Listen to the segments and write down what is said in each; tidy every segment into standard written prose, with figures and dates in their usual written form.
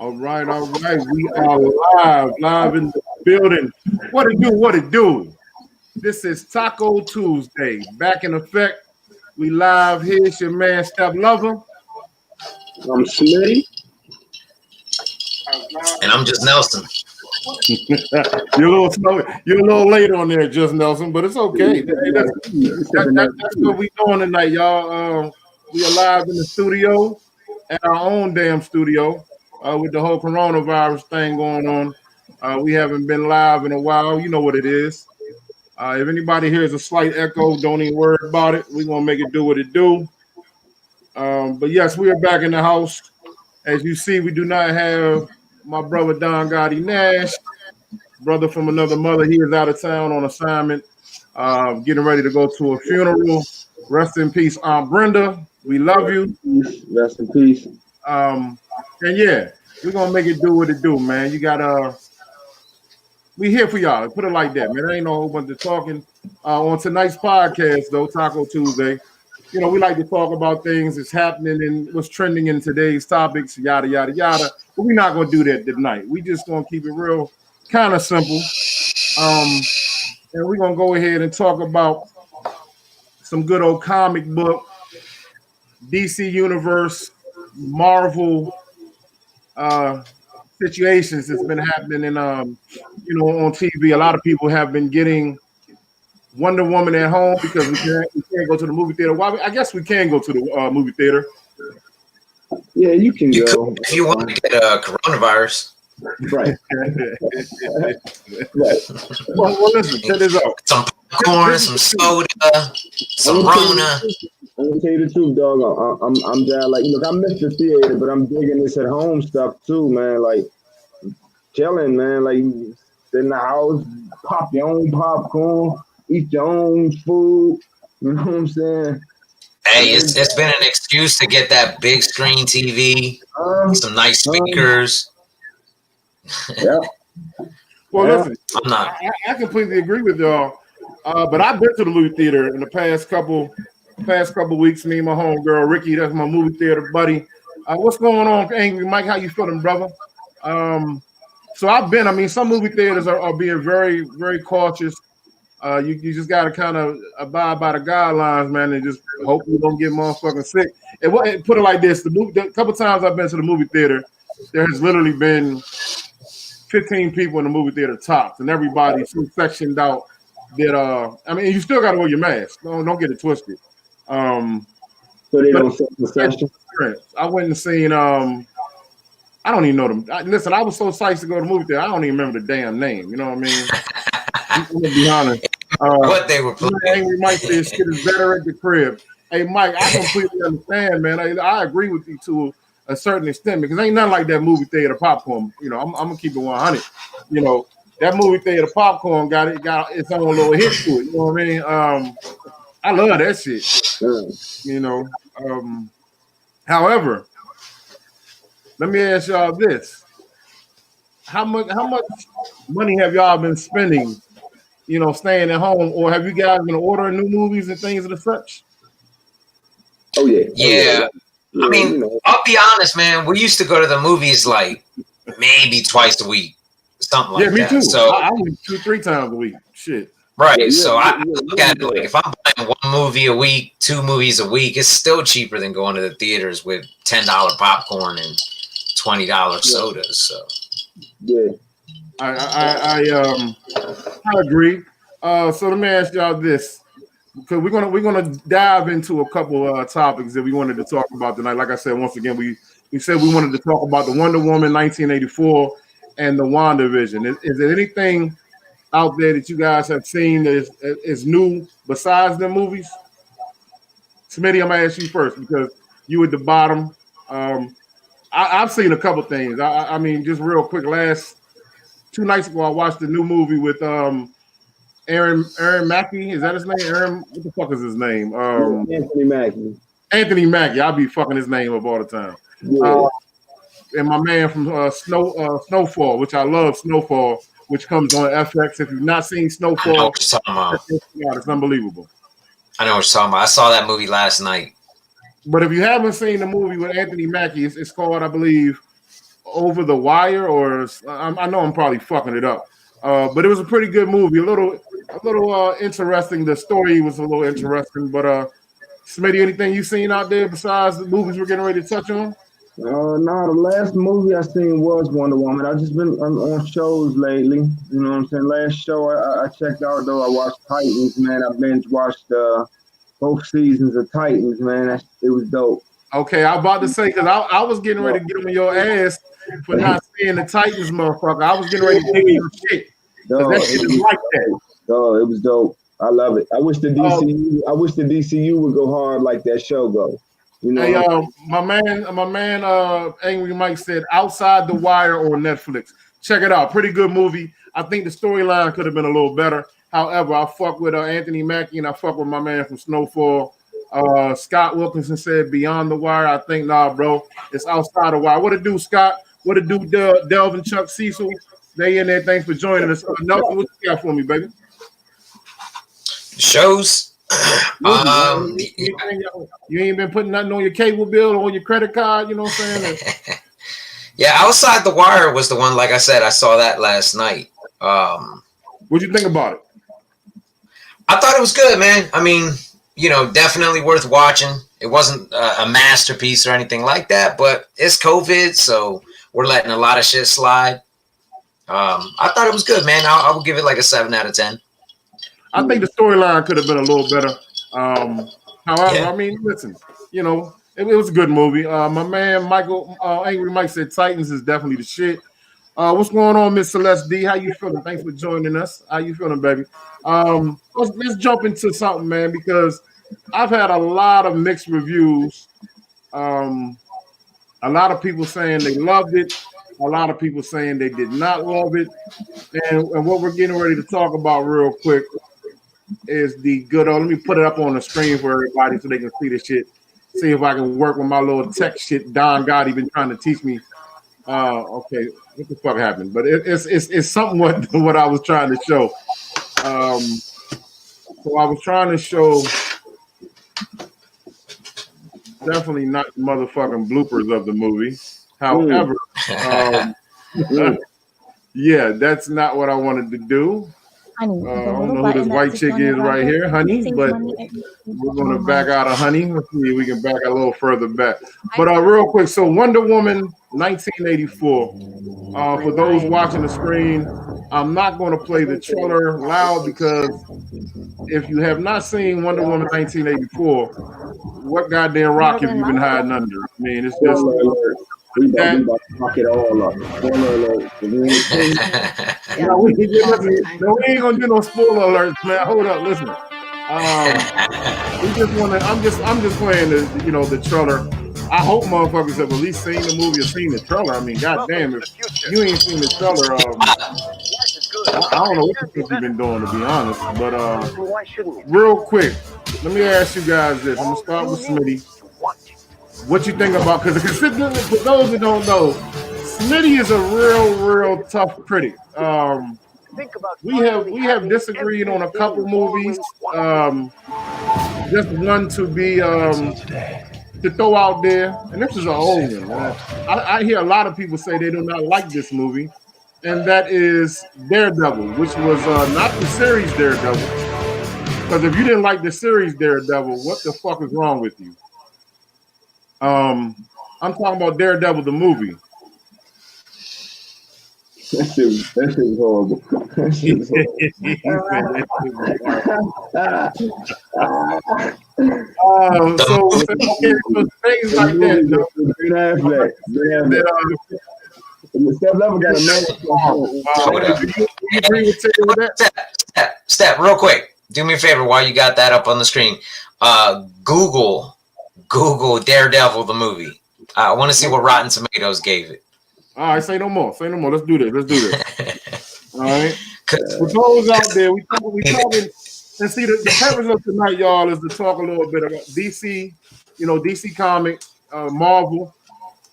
All right. We are live in the building. What it do? This is Taco Tuesday. Back in effect. We live here. It's your man, Step Lover. I'm Smitty. And I'm just Nelson. You're a little late on there, just Nelson, but it's okay. That's what we doing tonight, y'all. We are live in the studio, at our own damn studio, with the whole coronavirus thing going on. We haven't been live in a while. You know what it is. If anybody hears a slight echo, don't even worry about it. We're gonna make it do what it do. But yes, we are back in the house. As you see, we do not have my brother Don Gotti Nash, brother from another mother. He is out of town on assignment, getting ready to go to a funeral. Rest in peace, Aunt Brenda. We love you. Rest in peace. And yeah, we're gonna make it do what it do, man. You got we here for y'all. Put it like that, man. There ain't no whole bunch of talking. On tonight's podcast, though, Taco Tuesday, you know, we like to talk about things that's happening and what's trending in today's topics, yada, yada, yada. But we're not going to do that tonight. We just going to keep it real, kind of simple. And we're going to go ahead and talk about some good old comic book, DC Universe, Marvel situations that's been happening in, you know, on TV. A lot of people have been getting Wonder Woman at home because we can't go to the movie theater. Well, I guess we can go to the movie theater. Yeah, you can go. If you want to get coronavirus. Right. Right. Well, listen, check this out. Some popcorn, some soda, some Rona. I'm gonna tell you the truth, dog. I'm down. Like, you know, I miss the theater, but I'm digging this at home stuff too, man. Like, chilling, man. Like, sit in the house, pop your own popcorn, eat your own food. You know what I'm saying? Hey, it's been an excuse to get that big screen TV, some nice speakers. Yeah. Well, listen, I'm not. I completely agree with y'all. But I've been to the movie theater in the past couple weeks. Me and my homegirl Ricky, that's my movie theater buddy. What's going on, Angry Mike? How you feeling, brother? So I've been. I mean, some movie theaters are being very, very cautious. You just gotta kind of abide by the guidelines, man, and just hope you don't get motherfucking sick. And put it like this: the couple times I've been to the movie theater, there has literally been 15 people in the movie theater tops, and everybody's so sectioned out that I mean, you still gotta wear your mask. Don't get it twisted. So they don't set the session. I went and seen I don't even know them. Listen, I was so psyched to go to the movie theater. I don't even remember the damn name. You know what I mean? I'm gonna be honest. What they were playing. Angry Mike says shit is better at the crib. Hey, Mike, I completely understand, man. I agree with you to a certain extent because ain't nothing like that movie theater popcorn. You know, I'm gonna keep it 100. You know, that movie theater popcorn got its own little hit to it. You know what I mean? I love that shit. You know. However, let me ask y'all this: How much money have y'all been spending? You know, staying at home, or have you guys been ordering new movies and things of the such? Oh yeah. Yeah. I mean, I'll be honest, man. We used to go to the movies like maybe twice a week, something like that. Yeah, me too. So I went 2-3 times a week. Shit. Right. Yeah, so yeah, I yeah, look at it like if I'm buying one movie a week, 2 movies a week, it's still cheaper than going to the theaters with $10 popcorn and $20 sodas. So yeah. I agree. So let me ask y'all this, because we're gonna dive into a couple topics that we wanted to talk about tonight. Like I said, once again, we said we wanted to talk about the Wonder Woman 1984 and the Wandavision. Is there anything out there that you guys have seen that is new besides the movies? Smitty, I'm gonna ask you first because you at the bottom. I've seen a couple things. I mean, just real quick. Last 2 nights ago, I watched the new movie with Aaron Mackey. Is that his name? Aaron, what the fuck is his name? Anthony Mackie. Anthony Mackie. I'll be fucking his name up all the time. Yeah. And my man from Snowfall, which I love, Snowfall, which comes on FX. If you've not seen Snowfall, I know what you're talking about. It's unbelievable. I know what you're talking about. I saw that movie last night. But if you haven't seen the movie with Anthony Mackie, it's called, I believe, Over the Wire, or I know I'm probably fucking it up, but it was a pretty good movie. A little interesting. The story was a little interesting, but Smitty, anything you seen out there besides the movies we're getting ready to touch on? No, the last movie I seen was Wonder Woman. I've just been on shows lately. You know what I'm saying? Last show I checked out though. I watched Titans, man. I binge watched both seasons of Titans, man. It was dope. Okay, I was about to say because I was getting ready to get on your ass for not seeing the Titans, motherfucker. I was getting ready to dig your shit. That shit is like that. Oh, it was dope. I love it. I wish the DCU would go hard like that show go. You know, hey, my man, Angry Mike said Outside the Wire on Netflix. Check it out. Pretty good movie. I think the storyline could have been a little better. However, I fuck with Anthony Mackie and I fuck with my man from Snowfall. Scott Wilkinson said Beyond the Wire. I think, nah, bro, it's Outside the Wire. What it do, Scott? What it do, Delvin, Chuck, Cecil? They in there. Thanks for joining us. Nelson, what you got for me, baby? Shows. You ain't been putting nothing on your cable bill or on your credit card, you know what I'm saying? Yeah, Outside the Wire was the one, like I said, I saw that last night. What'd you think about it? I thought it was good, man. I mean, you know, definitely worth watching. It wasn't a masterpiece or anything like that, but it's COVID, so we're letting a lot of shit slide. I thought it was good, man. I would give it like a 7 out of 10. I think the storyline could have been a little better. However, I mean, listen, you know, it was a good movie. My man Michael Angry Mike said Titans is definitely the shit. What's going on, Miss Celeste D? How you feeling? Thanks for joining us. How you feeling, baby? Let's jump into something, man, because I've had a lot of mixed reviews. A lot of people saying they loved it. A lot of people saying they did not love it. And what we're getting ready to talk about real quick is the good old. Let me put it up on the screen for everybody so they can see the shit. See if I can work with my little tech shit. Don Gotti been trying to teach me. Okay, what the fuck happened? But it's somewhat what I was trying to show. So I was trying to show definitely not the motherfucking bloopers of the movie. However, yeah, that's not what I wanted to do. I don't know who this white chick is right here, Honey, but we're going to back out of Honey. Let's see if we can back a little further back. But real quick, so Wonder Woman 1984. For those watching the screen, I'm not going to play the trailer loud because if you have not seen Wonder Woman 1984, what goddamn rock have you been hiding under? I mean, it's just... We about to fuck it all up. We ain't gonna do no spoiler alerts, man. Hold up, listen. We just want to. I'm just playing the trailer. I hope motherfuckers have at least seen the movie or seen the trailer. I mean, goddamn, if you ain't seen the trailer, I don't know what the fuck you've been doing, to be honest. But real quick, let me ask you guys this. I'm gonna start with Smitty. What you think about, because for those who don't know, Smitty is a real tough critic. We have disagreed on a couple movies. Just one to be to throw out there, and this is an old one. I hear a lot of people say they do not like this movie, and that is Daredevil, which was not the series Daredevil. Because if you didn't like the series Daredevil, what the fuck is wrong with you? I'm talking about Daredevil the movie. That shit was horrible. That shit was horrible. So things like that. Steph Level got a man. Step, real quick. Do me a favor while you got that up on the screen. Google Daredevil the movie. I want to see what Rotten Tomatoes gave it. All right, say no more. Let's do this. All right. For those out there, we talking. And see, the purpose of tonight, y'all, is to talk a little bit about DC. DC Comics, Marvel.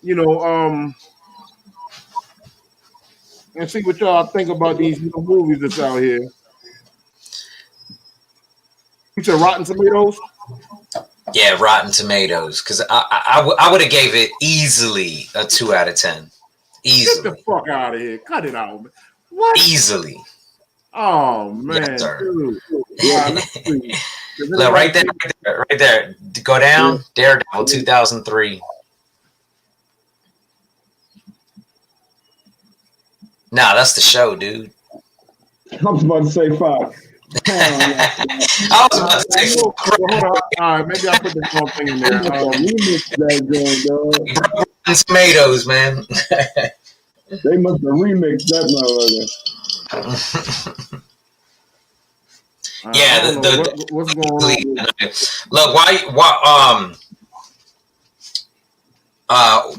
And see what y'all think about these movies that's out here. You said Rotten Tomatoes? Yeah, Rotten Tomatoes, because I would have gave it easily a 2 out of 10. Easily. Get the fuck out of here. Cut it out, man. What? Easily. Oh man, Yes, dude. Yeah, let's see. Look, right there. Go down. Daredevil 2003. Nah, that's the show, dude. I was about to say Fox. I was about to say hold on. All right, maybe I put the wrong thing in there. Rotten Tomatoes, man. They must have remixed that motherfucker. Yeah, what's going on? Look,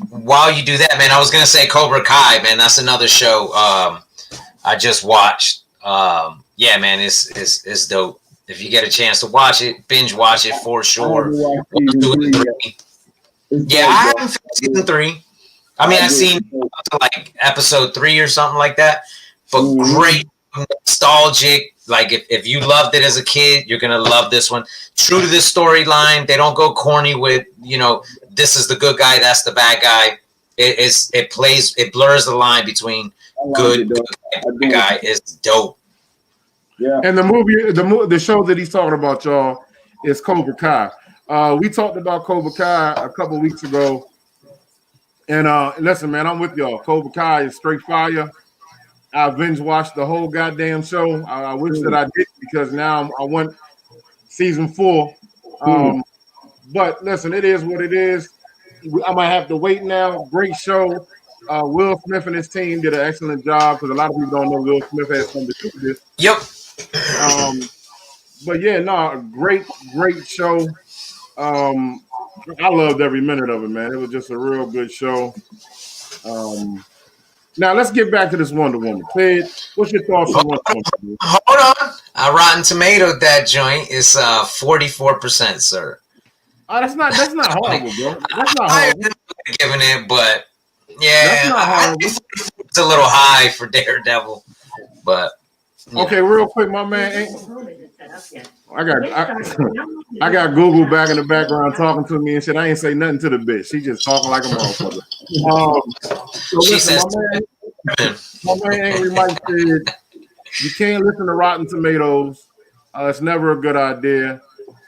while you do that, man, I was gonna say Cobra Kai, man. That's another show I just watched. Yeah, man, it's dope. If you get a chance to watch it, binge watch it for sure. Yeah, I haven't finished season 3. I mean, I've seen up to like episode 3 or something like that. But great, nostalgic. Like if you loved it as a kid, you're gonna love this one. True to this storyline, they don't go corny with, you know, this is the good guy, that's the bad guy. It blurs the line between good guy. It's dope. Yeah. And the show that he's talking about, y'all, is Cobra Kai. We talked about Cobra Kai a couple weeks ago. And listen, man, I'm with y'all. Cobra Kai is straight fire. I binge watched the whole goddamn show. I wish that I did, because now I want season 4. But listen, it is what it is. I might have to wait now. Great show. Will Smith and his team did an excellent job, because a lot of people don't know Will Smith has something to do with this. Yep. But yeah, no, great show. I loved every minute of it, man. It was just a real good show. Now let's get back to this Wonder Woman. Ted, what's your thoughts on Wonder Woman? Hold on. Rotten Tomato, that joint is 44%, sir. Oh, that's not horrible, bro. That's not horrible. Giving it, but yeah, that's not horrible. It's a little high for Daredevil, but okay, real quick, my man. I got Google back in the background talking to me and shit. I ain't say nothing to the bitch. She just talking like a motherfucker. So listen, my man Angry Mike said you can't listen to Rotten Tomatoes. It's never a good idea.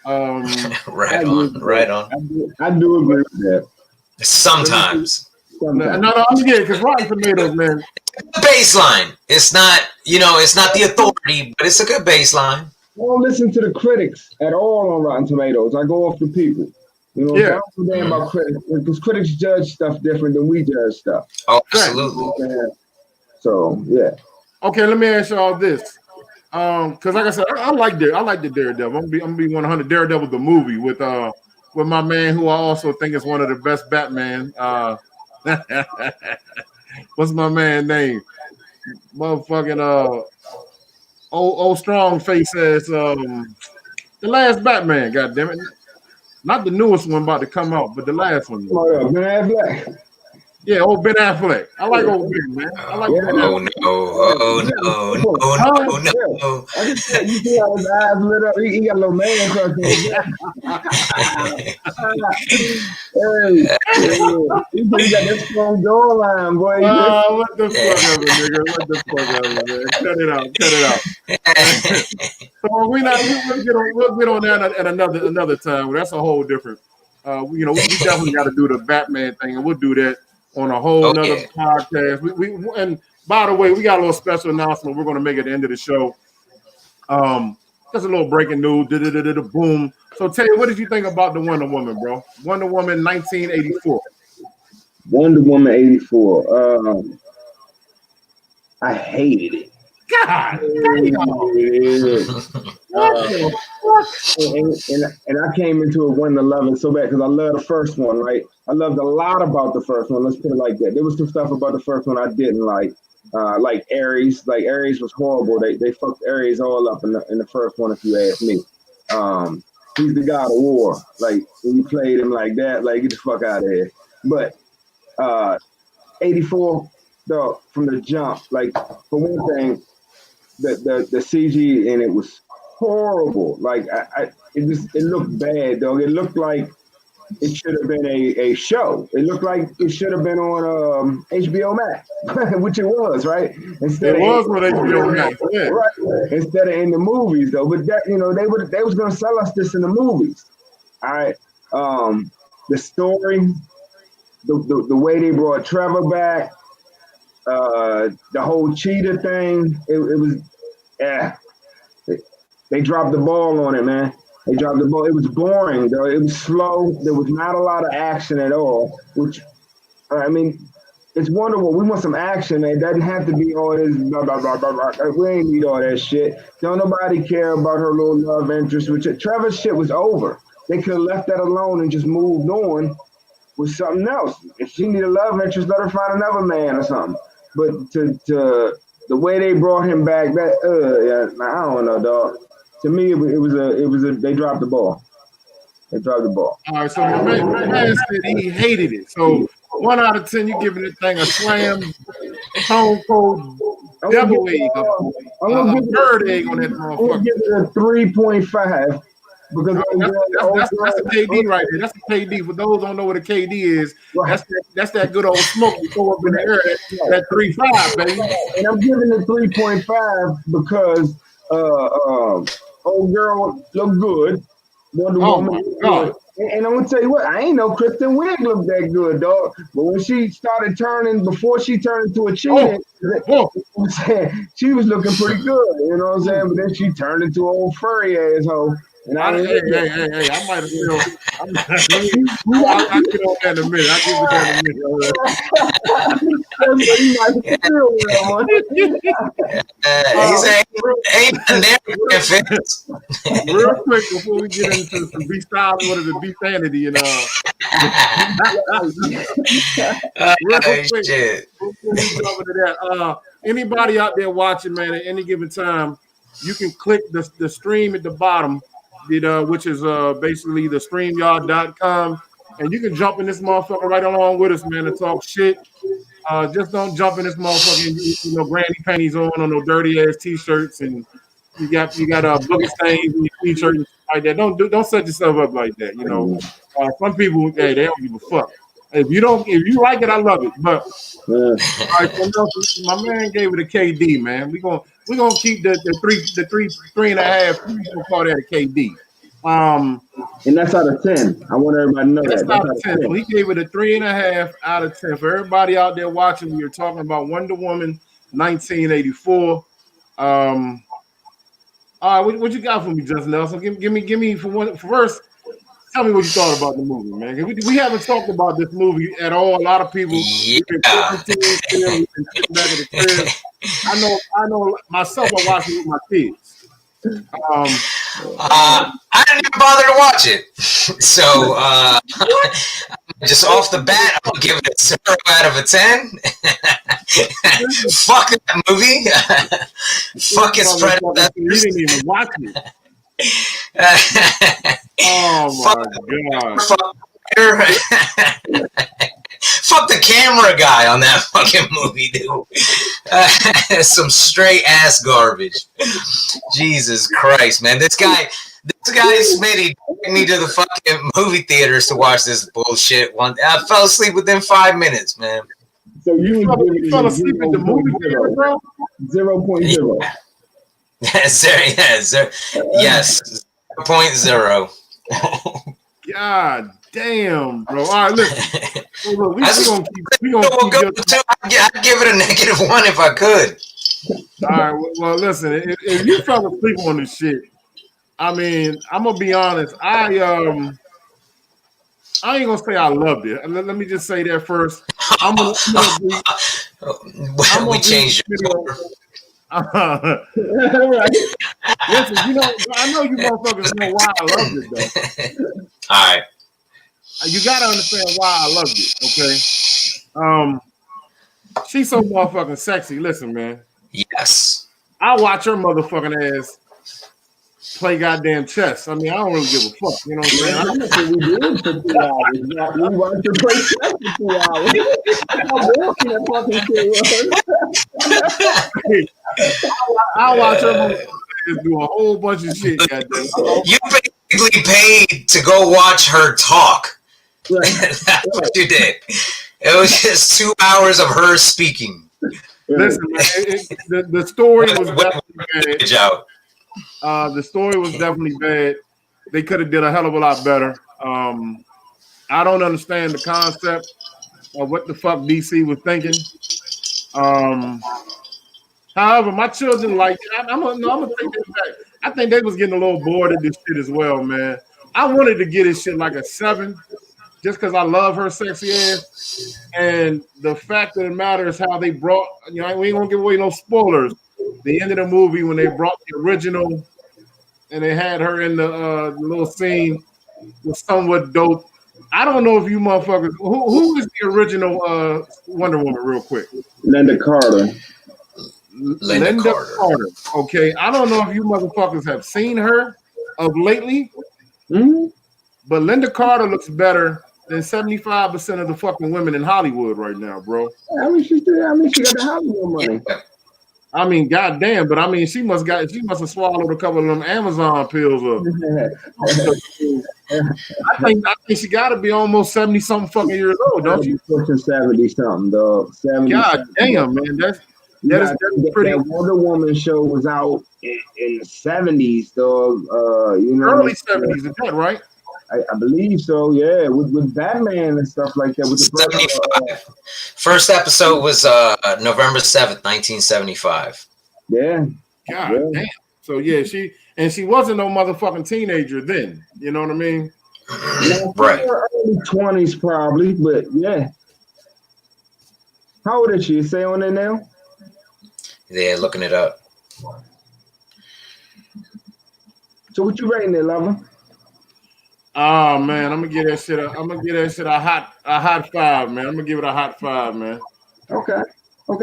Right on. I do agree with that. Sometimes. No, I'm getting, because Rotten Tomatoes, man. Baseline. It's not, it's not the authority, but it's a good baseline. I don't listen to the critics at all on Rotten Tomatoes. I go off the people. I don't give a damn about critics, because critics judge stuff different than we judge stuff. Oh, absolutely. So yeah. Okay, let me ask y'all this. Because like I said, I like the Daredevil. I'm gonna be 100. Daredevil the movie with my man who I also think is one of the best Batman. What's my man's name? Motherfucking old strong face as the last Batman. God damn it! Not the newest one about to come out, but the last one. Oh, Ben Affleck. Yeah, old Ben Affleck. I like old Ben, man. I like Ben Affleck. No. You see how his eyes lit up? He got a little man crush on his he got that strong jawline, boy. What the fuck ever, nigga? What the fuck ever, man? Cut it out. So we'll get on that at another time. That's a whole different. We definitely got to do the Batman thing, and we'll do that on a whole nother podcast. We and by the way, we got a little special announcement we're going to make at the end of the show. Just a little breaking news. Boom. So, Tay, what did you think about the Wonder Woman, bro? Wonder Woman 1984. Wonder Woman 84. I hated it. God damn. And I came into it wanting to love it so bad because I love the first one, right? I loved a lot about the first one. Let's put it like that. There was some stuff about the first one I didn't like Ares. Like Ares was horrible. They fucked Ares all up in the first one, if you ask me. He's the god of war. Like when you played him like that, like get the fuck out of here. But 84, though, from the jump, like for one thing, the CG in it was horrible. Like it looked bad, dog. It looked like it should have been a show. It looked like it should have been on HBO Max, which it was, right? Instead it was on HBO Max, yeah. Right. Instead of in the movies, though. But that, they was gonna sell us this in the movies. All right. The story, the way they brought Trevor back, the whole cheetah thing, it was, yeah. They dropped the ball on it, man. They dropped the ball. It was boring, though. It was slow. There was not a lot of action at all, which, I mean, it's wonderful. We want some action. It doesn't have to be all this blah, blah, blah, blah, blah. We ain't need all that shit. Don't nobody care about her little love interest, which Trevor's shit was over. They could have left that alone and just moved on with something else. If she need a love interest, let her find another man or something. But to the way they brought him back, that I don't know, dog. To me, it was a they dropped the ball. They dropped the ball. All right, so my man said he hated it. So 1 out of 10, you giving this thing a slam, stone cold devil egg, a bird egg on that motherfucker. I'm gonna give it a 3.5 because that's a KD right there. That's a KD. For those who don't know what a KD is, right. That's that good old smoke you throw up in the air. That 3.5, baby. And I'm giving it 3.5 because old girl look good. Wonder Woman look good. And I'm gonna tell you what, I ain't know Kristen Wiig looked that good, dog. But when she started before she turned into a cheetah, she was looking pretty good. You know what I'm saying? But then she turned into an old furry asshole. And I might have I'll get on that in a minute. I'll give it that in a minute. Real quick before we get into some B style or the B sanity and real quick before we jump into that. Anybody out there watching, man, at any given time, you can click the stream at the bottom. Which is basically the StreamYard.com, and you can jump in this motherfucker right along with us, man, and talk shit. Just don't jump in this motherfucker, granny panties on no dirty ass t-shirts, and you got booger stains in your t-shirt and shit like that. Don't set yourself up like that. Some people, they don't give a fuck. If you like it, I love it. But all right, so my man gave it a KD, man. We're gonna keep the 3.5. We're gonna call that a KD. And that's out of 10. I want everybody to know that's out of 10. So he gave it a 3.5 out of 10. For everybody out there watching, we are talking about Wonder Woman 1984. All right, what you got for me, Justin Nelson? Give me first. Tell me what you thought about the movie, man. We haven't talked about this movie at all. A lot of people. Yeah. I know myself. I watched it with my kids. I didn't even bother to watch it. So just off the bat, I'll give it a 0 out of a 10. Fuck that movie. Fuck its predators. You didn't even watch it. Oh my god! Fuck the camera guy on that fucking movie, dude. Some straight ass garbage. Jesus Christ, man! This guy Smitty took me to the fucking movie theaters to watch this bullshit. I fell asleep within 5 minutes, man. So you fell asleep in the movie theater, bro? 0.0. Yes, 0.0. God damn, bro. All right, listen. Look, we gonna keep I'd give it a -1 if I could. All right, well, listen. If you fell asleep on this shit, I mean, I'm gonna be honest. I ain't gonna say I loved it. Let me just say that first. We changed your Listen, I know you motherfuckers know why I loved it, though. All right. You gotta understand why I loved it, okay? She's so motherfucking sexy. Listen, man. Yes. I watch her motherfucking ass play goddamn chess. I mean, I don't really give a fuck. You know what I'm saying? We did for 2 hours. We watched her play chess for 2 hours. How walking that fucking shit was. I watch her do a whole bunch of shit. Goddamn. You basically paid to go watch her talk. That's what you did. It was just 2 hours of her speaking. Listen, man, the story was definitely bad. The story was definitely bad. They could have did a hell of a lot better. I don't understand the concept of what the fuck DC was thinking. However, my children like it. I'm gonna take this back. I think they was getting a little bored of this shit as well, man. I wanted to get this shit like a 7, just because I love her sexy ass. And the fact of the matter is how they brought, we ain't gonna give away no spoilers. The end of the movie when they brought the original and they had her in the little scene was somewhat dope. I don't know if you motherfuckers who is the original Wonder Woman, real quick. Linda Carter. Linda Carter. Okay, I don't know if you motherfuckers have seen her of lately, but Linda Carter looks better than 75% of the fucking women in Hollywood right now, bro. I mean, she got the Hollywood money. Yeah. I mean, goddamn, but I mean, she must have swallowed a couple of them Amazon pills. I think she got to be almost 70-something fucking years old, don't you? Pushing 70-something, dog. 70. God damn, man, that's pretty. That Wonder Woman show was out in the 70s, dog. Early 70s, is that right? I believe so, yeah. With Batman and stuff like that. With the 75. First episode was November 7th, 1975. Yeah. God damn. So yeah, she wasn't no motherfucking teenager then. You know what I mean? Right. Early 20s probably, but yeah. How old is she? Say on there now? Yeah, looking it up. So what you rating there, Lova? Oh man, I'm gonna give that shit a hot 5, man. I'm gonna give it a hot 5, man. Okay,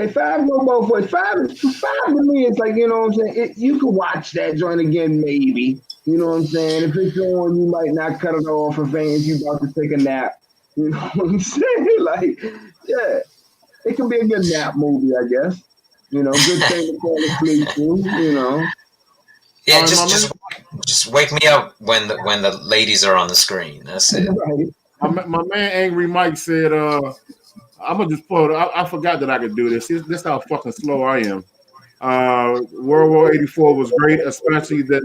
5 no both ways. 5 to me. It's like, you know what I'm saying. You can watch that joint again, maybe. You know what I'm saying. If it's on, you might not cut it off if you about to take a nap. You know what I'm saying? Like, yeah, it can be a good nap movie, I guess. You know, good thing to fall asleep to. You know. Yeah, just wake me up when the ladies are on the screen. That's it. My man Angry Mike said, I'm gonna just pull it. I forgot that I could do this. This how fucking slow I am. World War 84 was great, especially that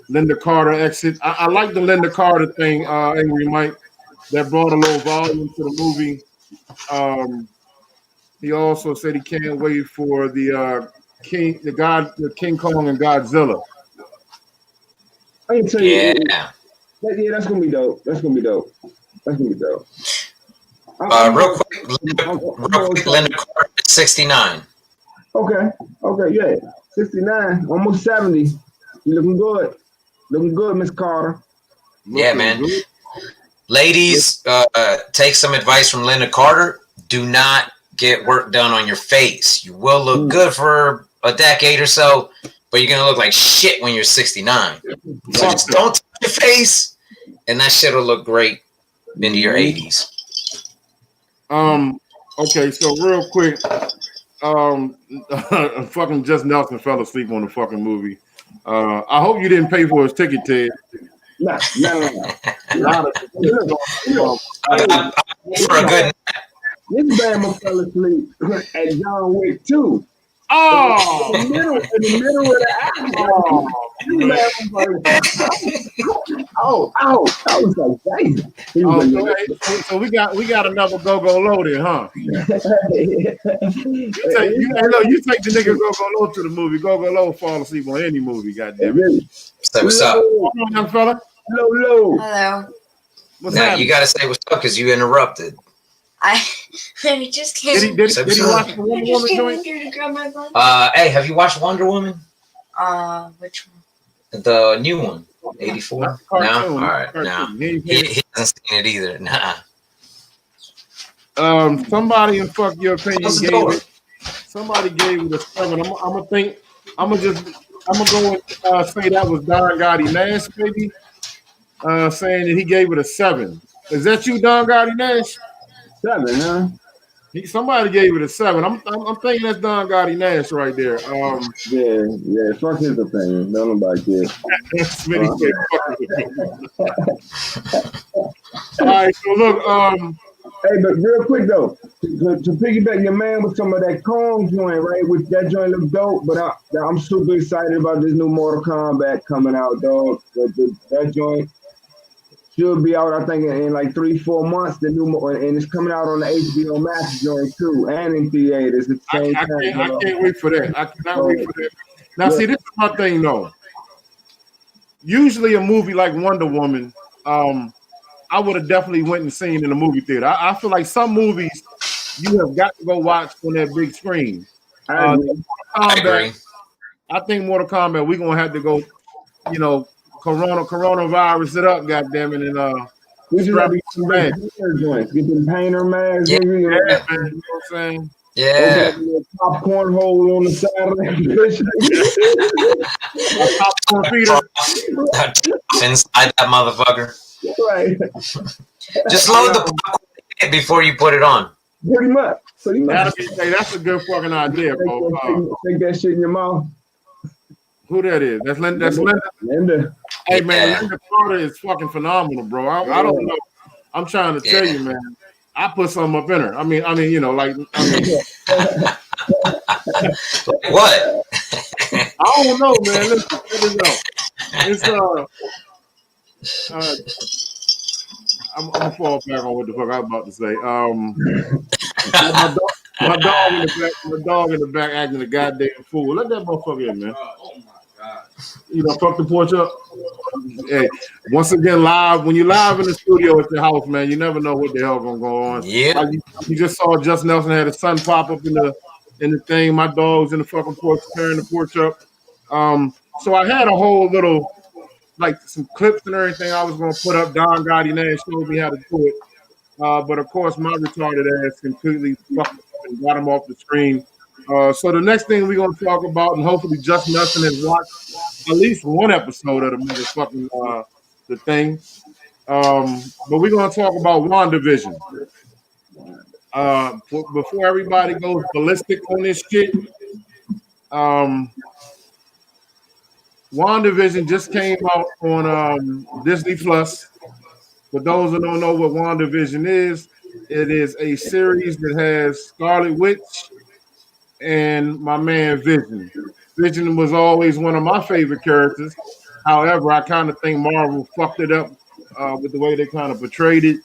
Linda Carter exit. I like the Linda Carter thing, Angry Mike, that brought a little volume to the movie. He also said he can't wait for the King Kong and Godzilla. I can tell you, that's gonna be dope. Real quick, Linda Carter, 69. Okay, yeah, 69, almost 70. You looking good, Miss Carter. Yeah, man. Ladies, take some advice from Linda Carter. Do not get work done on your face. You will look good for a decade or so, but you're gonna look like shit when you're 69. So just don't touch your face, and that shit will look great into your 80s. Okay, so real quick, fucking Just Nelson fell asleep on the fucking movie. I hope you didn't pay for his ticket, Ted. No. For a good. This Bama fell asleep at John Wick 2. Oh, in the middle of the action. Oh, I was like, damn. So we got another go loaded, huh? You take the nigga go low to the movie. Go low fall asleep on any movie. Goddamn it. Say what's up, young fella? Hello. What's now happening? You gotta say what's up because you interrupted. I just came. Did he watch the Wonder Woman joint? Here to grab my bun. Hey, have you watched Wonder Woman? Which one? The new one, 84. No, all right, no. He hasn't seen it either. Nah. Somebody in fuck your opinion somebody gave it a 7. I'm gonna go and say that was Don Gotti Nash, maybe. Saying that he gave it a 7. Is that you, Don Gotti Nash? 7, huh? Somebody gave it a 7. I'm thinking that's Don Gotti Nash right there. Yeah. Fuck his opinion. Don't nobody care. Smitty said, fuck his opinion. All right, so look, Hey, but real quick though, to piggyback your man with some of that Kong joint, right? Which that joint look dope, but I'm super excited about this new Mortal Kombat coming out, dog. That joint should be out, I think, in like 3-4 months. And it's coming out on the HBO Max joint too, and in theaters at the same time. I can't wait for that. I cannot wait for that. Now, see, this is my thing though. Usually, a movie like Wonder Woman, I would have definitely went and seen in the movie theater. I feel like some movies you have got to go watch on that big screen. I agree. I think Mortal Kombat, we're gonna have to go, coronavirus it up, goddamn it, and we should have some joints. Get them painter masks. Yeah, man, you know what I'm saying? Yeah. Popcorn hole on the side of that bitch. Popcorn feeder inside that motherfucker. Right. Just load the popcorn before you put it on. Pretty much. That's a good fucking idea, bro. Take that shit in your mouth. Who that is? That's Linda. Linda. Hey man, Linda Carter is fucking phenomenal, bro. I don't know. I'm trying to tell you, man. I put something up in her. I mean, what? I don't know, man. Listen, it's I'm gonna fall back on what the fuck I was about to say. My dog in the back acting a goddamn fool. Let that motherfucker in, man. Oh my god. Fuck the porch up. Hey, once again, live. When you're live in the studio at your house, man, you never know what the hell gonna go on. Yeah. Like you just saw Just Nelson had his son pop up in the thing. My dog's in the fucking porch, tearing the porch up. So I had a whole little, like, some clips and everything I was gonna put up. Don Gotti Nash showed me how to do it. But of course, my retarded ass completely fucked up and got him off the screen. So the next thing we're gonna talk about, and hopefully Just Nelson has watched at least one episode of the motherfucking the thing. But we're gonna talk about Wandavision. Before everybody goes ballistic on this shit, Wandavision just came out on Disney Plus. For those who don't know what Wandavision is, it is a series that has Scarlet Witch and my man Vision. Vision was always one of my favorite characters. However, I kind of think Marvel fucked it up with the way they kind of portrayed it.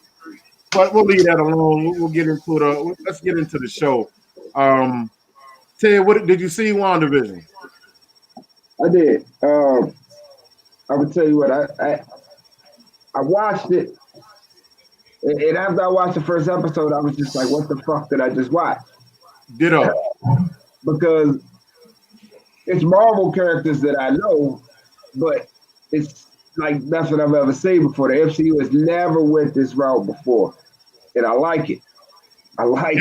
But we'll leave that alone. We'll get into let's get into the show. Ted, what did you see WandaVision? I did. I would tell you what, I watched it, and after I watched the first episode, I was just like, what the fuck did I just watch? Ditto. Because it's Marvel characters that I know, but it's like that's what I've ever seen before. The MCU has never went this route before, and I like it. I like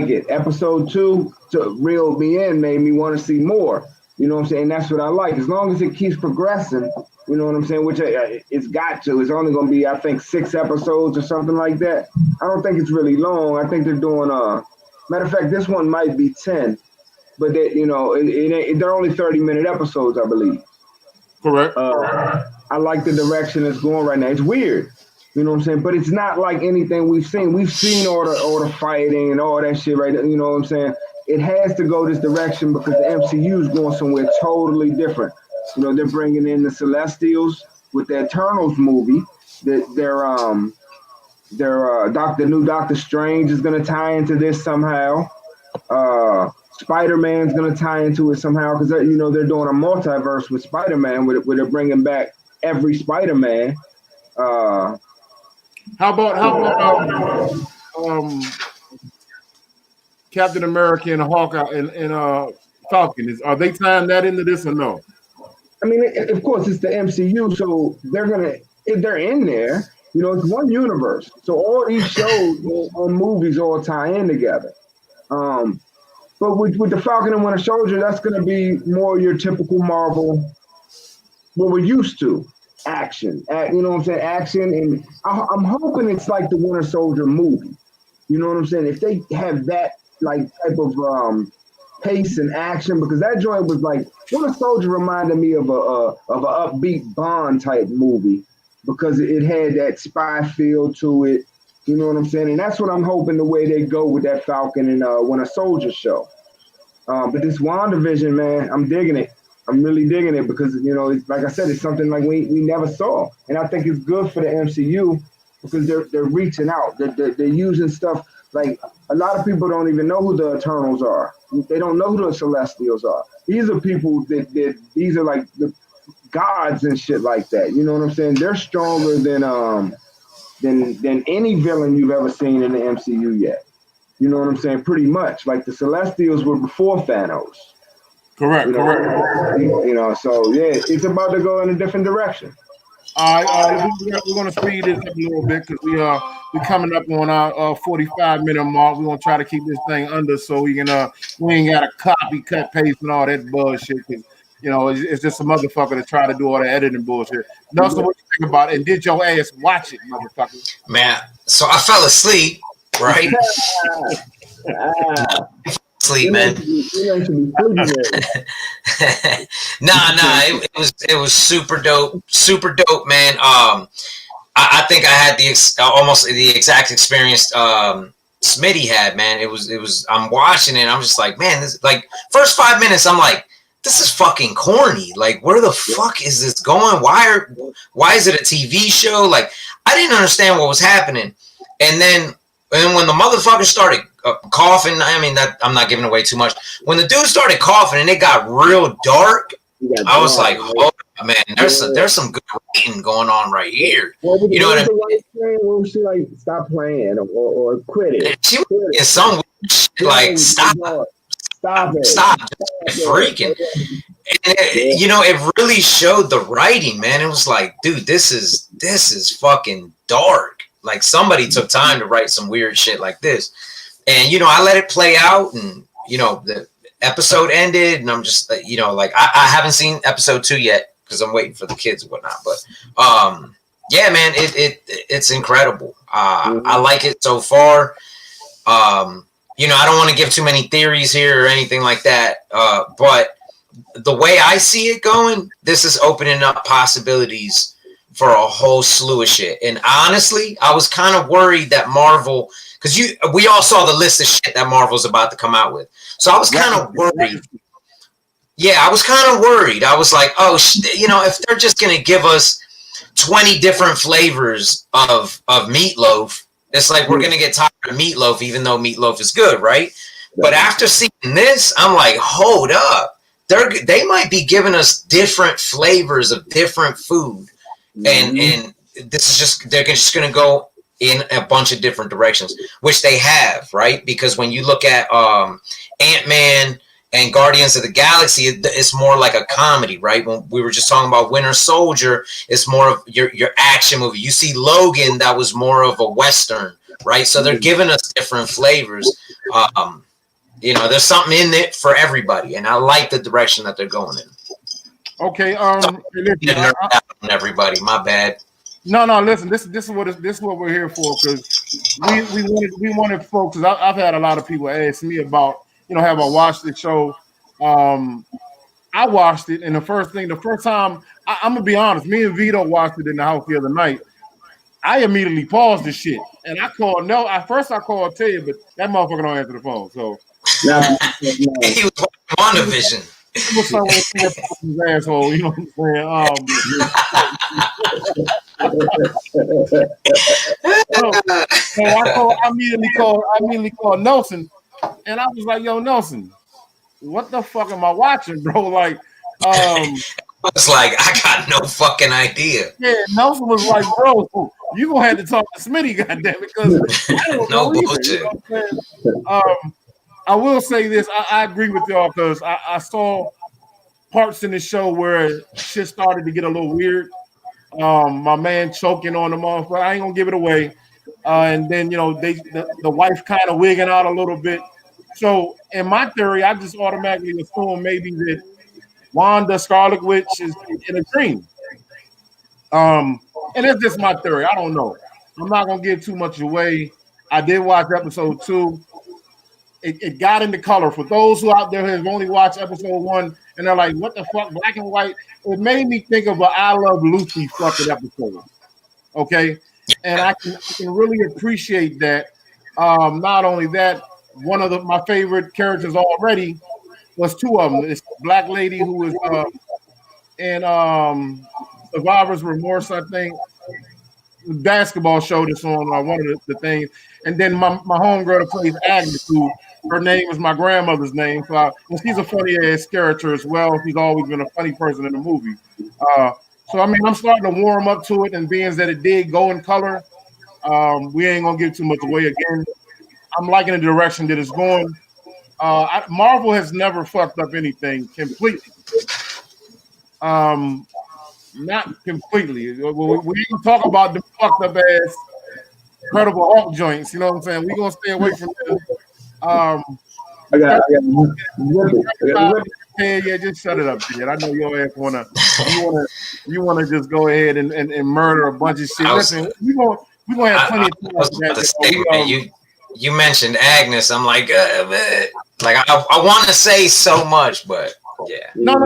it. Episode 2 to reel me in, made me want to see more. You know what I'm saying? That's what I like. As long as it keeps progressing, you know what I'm saying? Which it's got to. It's only going to be, I think, 6 episodes or something like that. I don't think it's really long. I think they're doing matter of fact, this one might be 10, but they're only 30-minute episodes, I believe. Correct. I like the direction it's going right now. It's weird, you know what I'm saying? But it's not like anything we've seen. We've seen all the fighting and all that shit right now, you know what I'm saying? It has to go this direction because the MCU is going somewhere totally different. You know, they're bringing in the Celestials with the Eternals movie. The new Doctor Strange is going to tie into this somehow. Spider-Man's going to tie into it somehow because they're doing a multiverse with Spider-Man where they're bringing back every Spider-Man. How about Captain America and Hawkeye and Falcon? Are they tying that into this or no? I mean, of course, it's the MCU, so they're in there. You know, it's one universe. So all these shows or movies all tie in together. But with the Falcon and Winter Soldier, that's going to be more your typical Marvel, what we're used to. Action. You know what I'm saying? Action. And I'm hoping it's like the Winter Soldier movie. You know what I'm saying? If they have that like type of pace and action, because that joint was like, Winter Soldier reminded me of a upbeat Bond type movie. because it had that spy feel to it. You know what I'm saying? And that's what I'm hoping the way they go with that Falcon and Winter Soldier show. But this WandaVision, man, I'm digging it. I'm really digging it because, you know, it's, like I said, it's something like we never saw. And I think it's good for the MCU because they're reaching out. They're using stuff like a lot of people don't even know who the Eternals are. They don't know who the Celestials are. These are people that these are like the gods and shit like that. You know what I'm saying? They're stronger than any villain you've ever seen in the MCU yet. You know what I'm saying? Pretty much. Like the Celestials were before Thanos. Correct, correct. You know, so yeah, it's about to go in a different direction. All right, we're gonna speed this up a little bit because we're coming up on our 45-minute mark. We're gonna try to keep this thing under so we can we ain't got to copy, cut, paste, and all that bullshit. Cause, you know, it's just a motherfucker to try to do all the editing bullshit. Nelson, what you think about it? And did your ass watch it, motherfucker? Man, so I fell asleep, right? Sleep, man. It was super dope, man. I think I had almost the exact experience Smitty had, man. It was. I'm watching it, and I'm just like, man, this, like, first 5 minutes, I'm like, this is fucking corny. Like, where the fuck is this going? Why is it a TV show? Like, I didn't understand what was happening, and then when the motherfucker started coughing, I mean, that I'm not giving away too much. When the dude started coughing and it got real dark, I was like, "Oh man, there's some good writing going on right here." You know what I mean? What was she like? Stop playing or quit it. She was in some shit like, stop freaking. And you know, it really showed the writing, man. It was like, dude, this is fucking dark. Like, somebody took time to write some weird shit like this. And, you know, I let it play out, and, you know, the episode ended, and I'm just, you know, like, I haven't seen episode 2 yet because I'm waiting for the kids and whatnot. But, yeah, man, it's incredible. I like it so far. You know, I don't want to give too many theories here or anything like that. But the way I see it going, this is opening up possibilities for a whole slew of shit. And honestly, I was kind of worried that Marvel, because we all saw the list of shit that Marvel's about to come out with. So I was kind of worried. Yeah, I was kind of worried. I was like, oh, you know, if they're just going to give us 20 different flavors of meatloaf, it's like we're going to get tired of meatloaf, even though meatloaf is good, right? But after seeing this, I'm like, hold up. They might be giving us different flavors of different food. And this is just, they're just going to go in a bunch of different directions, which they have, right? Because when you look at Ant-Man and Guardians of the Galaxy, it's more like a comedy, right? When we were just talking about Winter Soldier, it's more of your action movie. You see Logan, that was more of a Western, right? So they're giving us different flavors. You know, there's something in it for everybody, and I like the direction that they're going in. Okay, everybody, my bad. No, listen. This is what we're here for, because we wanted folks. Cause I've had a lot of people ask me about, you know, have I watched the show? I watched it, and the first time I'm gonna be honest, me and Vito watched it in the house the other night. I immediately paused the shit, and I called. No, I called Ted, but that motherfucker don't answer the phone. So he was watching WandaVision. Asshole, you know what I'm saying? So I immediately called Nelson, and I was like, "Yo, Nelson, what the fuck am I watching, bro?" Like, it's like, I got no fucking idea. Yeah, Nelson was like, "Bro, you gonna have to talk to Smitty, goddamn, because I don't know bullshit. You know what I'm saying? I will say this. I agree with y'all, because I saw parts in the show where shit started to get a little weird. My man choking on the motherfucker. I ain't gonna give it away. And then, you know, the wife kind of wigging out a little bit. So in my theory, I just automatically assume maybe that Wanda Scarlet Witch is in a dream. And it's just my theory. I don't know. I'm not gonna give too much away. I did watch episode 2. It got into color. For those who out there have only watched episode 1 and they're like, what the fuck, black and white? It made me think of an I Love Lucy fucking episode. Okay, and I can really appreciate that. Not only that, one of my favorite characters already was two of them. It's the black lady who was in Survivor's Remorse, I think. Basketball show that's on one of the things, and then my homegirl that plays Agnes, who her name is my grandmother's name, and she's a funny ass character as well. She's always been a funny person in the movie. So I mean, I'm starting to warm up to it, and being that it did go in color, we ain't gonna give too much away again. I'm liking the direction that it's going. Marvel has never fucked up anything completely. Not completely. We can talk about the fucked up ass Incredible Hulk joints. You know what I'm saying? We're gonna stay away from them. Yeah, just shut it up, kid. I know your ass you wanna just go ahead and murder a bunch of shit. Listen, we gonna have plenty of time. You mentioned Agnes. I'm like, like I want to say so much, but yeah. No,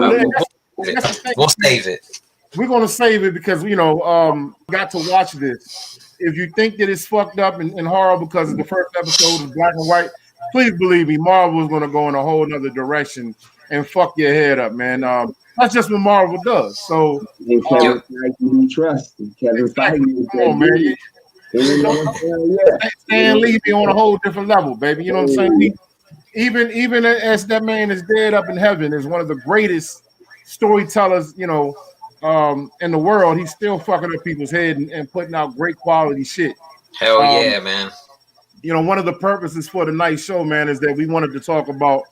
we'll save it. We're gonna save it because got to watch this. If you think that it's fucked up and horrible because the first episode is black and white, please believe me, Marvel is gonna go in a whole nother direction and fuck your head up, man. That's just what Marvel does. So Kevin Feige we trust. Kevin Feige, come on, man. Stan Lee be on a whole different level, baby. You know what I'm saying? Even as that man is dead up in heaven, is one of the greatest storytellers, in the world. He's still fucking up people's head and putting out great quality shit. Hell yeah, man. One of the purposes for tonight's show, man, is that we wanted to talk about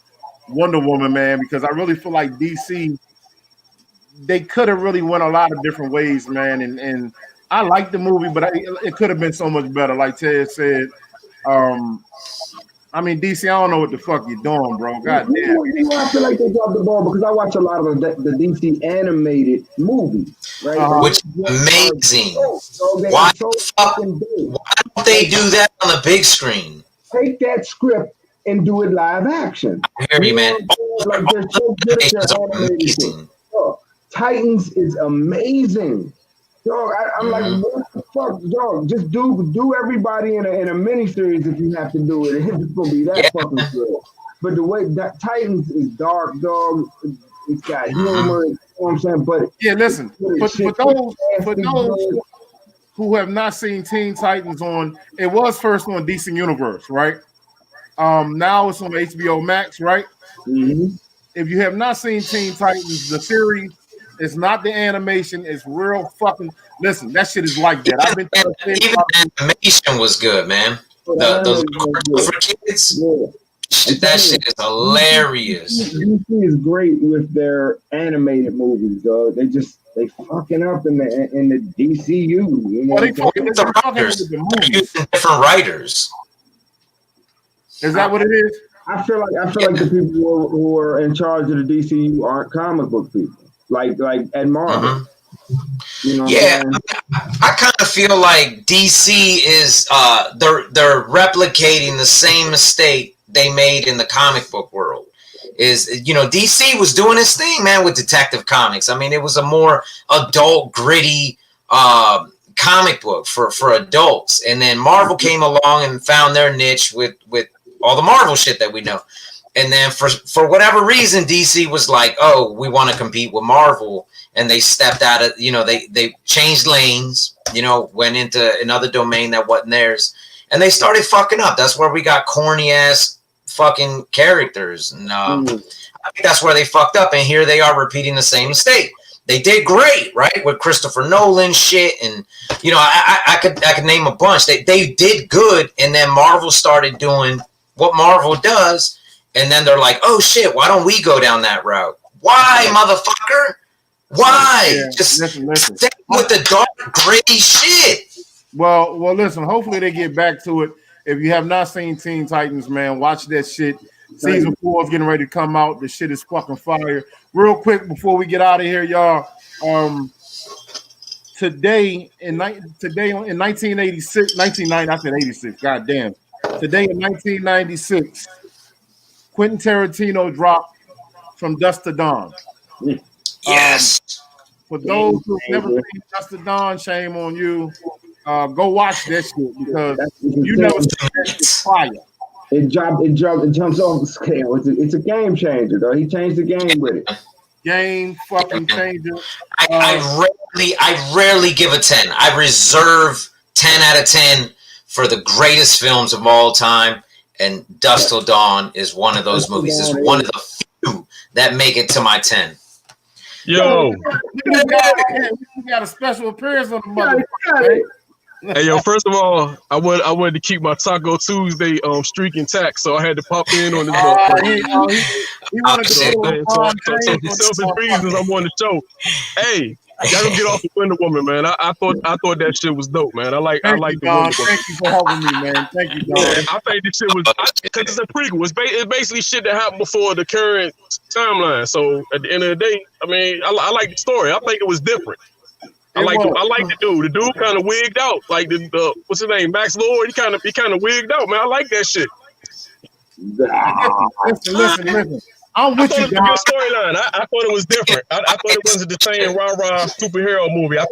Wonder Woman, man, because I really feel like DC, they could have really went a lot of different ways, man, and I like the movie, but it could have been so much better. Like Ted said, I mean, DC, I don't know what the fuck you're doing, bro. God damn. I feel like they dropped the ball because I watch a lot of the DC animated movies, right? Which is amazing. Why don't they do that on the big screen? Take that script and do it live action. I hear you, man. Like they're so good at their animation. Titans is amazing. Dog, I'm like, what the fuck, dog? Just do everybody in a miniseries if you have to do it. It's gonna be that fucking good. But the way that Titans is dark, dog, it's got humor. You know what I'm saying? But yeah, listen. For those who have not seen Teen Titans it was first on DC Universe, right? Now it's on HBO Max, right? Mm-hmm. If you have not seen Teen Titans, the series. It's not the animation. It's real fucking. Listen, that shit is like that. I've been even the animation was good, man. The for kids, that shit is hilarious. DC is great with their animated movies, though. They fucking up in the DCU. They fucking the writers. They're using different writers. Is that what it is? I feel like the people who are in charge of the DCU aren't comic book people. Like at Marvel. Mm-hmm. I kind of feel like DC is they're replicating the same mistake they made in the comic book world. DC was doing its thing, man, with Detective Comics. I mean, it was a more adult, gritty comic book for adults, and then Marvel came along and found their niche with all the Marvel shit that we know. And then for whatever reason, DC was like, oh, we want to compete with Marvel. And they stepped out of, they changed lanes, went into another domain that wasn't theirs. And they started fucking up. That's where we got corny ass fucking characters. And I think that's where they fucked up. And here they are repeating the same mistake. They did great, right? With Christopher Nolan shit. And, I could name a bunch. They did good. And then Marvel started doing what Marvel does. And then they're like, oh, shit, why don't we go down that route? Why, motherfucker? Why? Yeah, just listen. Stay with the dark, gritty shit. Well, listen, hopefully they get back to it. If you have not seen Teen Titans, man, watch that shit. Season 4 is getting ready to come out. The shit is fucking fire. Real quick, before we get out of here, y'all, today in 1986, 1990, I said 86, goddamn. Today in 1996, Quentin Tarantino dropped From Dusk to Dawn. Yes. For those who've never seen Dusk to Dawn, shame on you. go watch that shit because you never seen that shit fire. It jumps off the scale. It's a game changer, though. He changed the game with it. Game fucking changer. I rarely give a 10. I reserve 10 out of 10 for the greatest films of all time, and Dusk Till Dawn is one of those movies. It's one of the few that make it to my 10. Yo, we got a special appearance on the motherfucker. hey yo, first of all, I wanted to keep my Taco Tuesday streak intact, so I had to pop in on this. He wanted to for selfish reasons, I'm on the show. Hey, y'all gonna get off the Wonder Woman, man. I thought that shit was dope, man. I like the Wonder Woman. Thank you for helping me, man. Thank you, Don. Yeah, I think this shit was because it's a prequel. It's basically shit that happened before the current timeline. So at the end of the day, I mean, I like the story. I think it was different. I like the dude. The dude kind of wigged out, like the what's his name, Max Lord. He kind of wigged out, man. I like that shit. Listen. I'm with you, It was a good storyline. I thought it was different. I thought it wasn't the same rah-rah superhero movie. I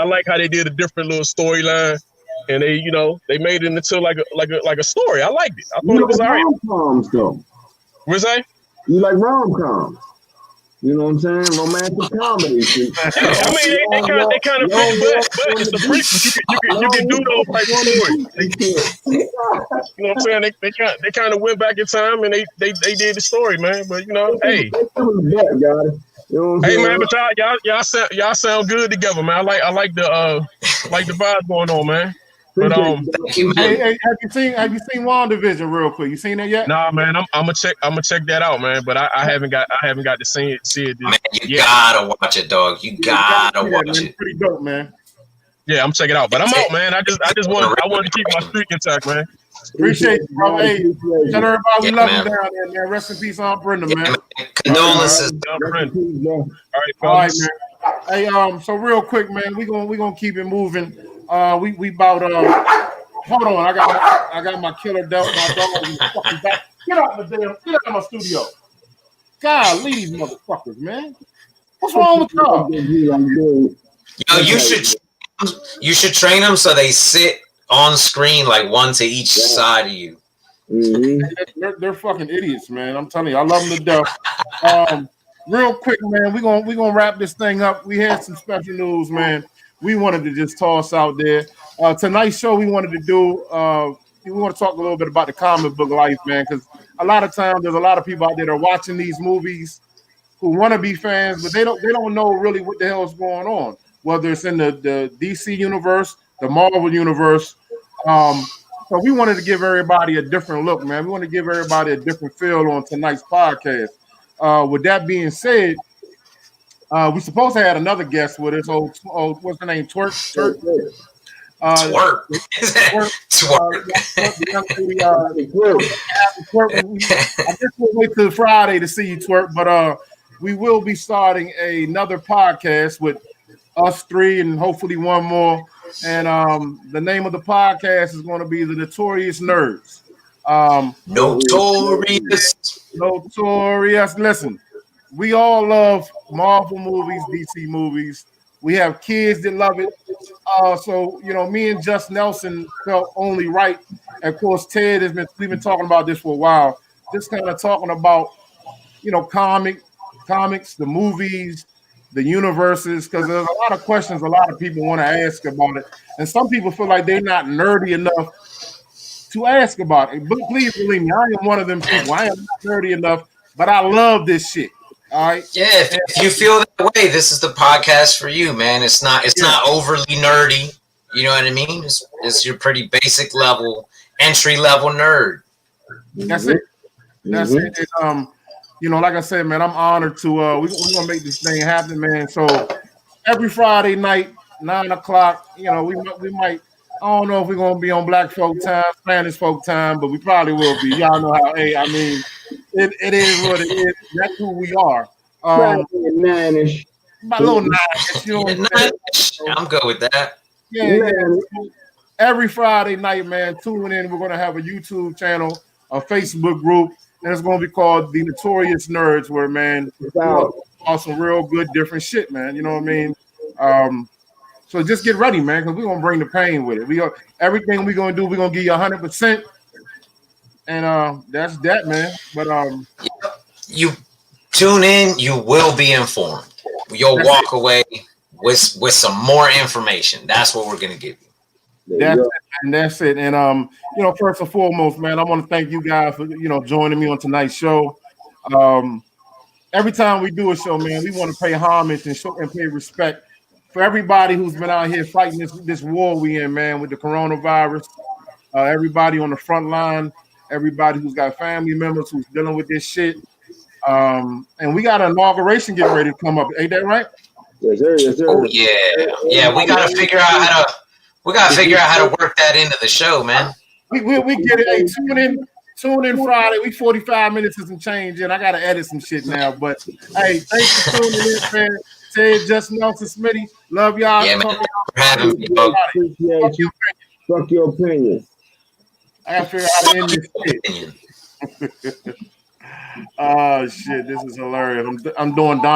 like how they did a different little storyline, and they made it into like a story. I liked it. I thought it was alright. Rom-coms, though. What's that? You like rom-coms? You know what I'm saying? Romantic comedies. Yeah, I mean, they kind of but it's a prequel. You can do those type of stories. You know what I'm saying? They kind of went back in time and they did the story, man. But hey, hey man, but y'all sound good together, man. I like the vibe going on, man. But hey, have you seen Wandavision real quick? You seen that yet? Nah, man. I'm gonna check that out, man. But I haven't got to see it. Man, you gotta watch it, dog. You gotta watch it. Pretty dope, man. Yeah, I'm checking it out. But I'm out, man. I want to keep my streak intact, man. Appreciate you, bro. Hey, tell everybody we love you down there, man. Rest in peace, Aunt Brenda, man. Condolences. All right, man. Hey, so real quick, man, we gonna keep it moving. We about hold on, I got my killer dog, my dog in the fucking back. Get out of my studio. God, leave these motherfuckers, man. What's wrong with y'all? Yo, you should train them so they sit on screen like one to each side of you. Mm-hmm. They're fucking idiots, man. I'm telling you, I love them to death. Real quick, man, we gonna wrap this thing up. We had some special news, man. We wanted to just toss out there. Tonight's show, we wanted to do. We want to talk a little bit about the comic book life, man, because a lot of times there's a lot of people out there that are watching these movies who want to be fans, but they don't know really what the hell is going on. Whether it's in the DC universe, the Marvel universe. So we wanted to give everybody a different look, man. We want to give everybody a different feel on tonight's podcast. With that being said, we're supposed to have another guest with us. What's her name? Twerk. Twerk. I guess we'll wait till Friday to see you, Twerk. But we will be starting another podcast with us three and hopefully one more. And the name of the podcast is going to be The Notorious Nerds. Notorious. Listen, we all love Marvel movies, DC movies. We have kids that love it. So, me and Just Nelson felt only right. And of course, Ted we've been talking about this for a while. Just kind of talking about, comics, the movies, the universes, because there's a lot of questions a lot of people want to ask about it. And some people feel like they're not nerdy enough to ask about it. But please believe me, I am one of them people. I am not nerdy enough, but I love this shit. All right. Yeah, if you feel that way, this is the podcast for you, man. It's not overly nerdy. You know what I mean? It's your pretty basic level, entry level nerd. That's it. That's it. Like I said, man, I'm honored to we're gonna make this thing happen, man. So every Friday night, 9:00, we might. I don't know if we're gonna be on Black folk time, Spanish folk time, but we probably will be. Y'all know how. Hey, I mean, it is what it is. That's who we are. Nine-ish. My little nine-ish. I'm good with that. Yeah. Every Friday night, man, tune in. We're gonna have a YouTube channel, a Facebook group, and it's gonna be called The Notorious Nerds, where, man, all some real good different shit, man. You know what I mean? So just get ready, man, because we're gonna bring the pain with it. Everything we're gonna do, we're gonna give you 100%. And that's that, man. But you tune in, you will be informed. You'll walk away with some more information. That's what we're gonna give you. That's it. And first and foremost, man, I want to thank you guys for joining me on tonight's show. Every time we do a show, man, we want to pay homage and pay respect for everybody who's been out here fighting this war we in, man, with the coronavirus. Everybody on the front line, everybody who's got family members who's dealing with this shit. And we got an inauguration getting ready to come up. Ain't that right? Yes, sir. Yes, sir. Oh yeah. We gotta figure out how to work that into the show, man. We get it. Hey, tune in Friday. We 45 minutes and some change, and I gotta edit some shit now. But hey, thanks for tuning in, man. Say Just Nelson Smitty. Love y'all. Yeah, man. Thanks for having me, bro. Fuck your opinion. I gotta figure out how to end this shit. Oh shit, this is hilarious. I'm doing Don.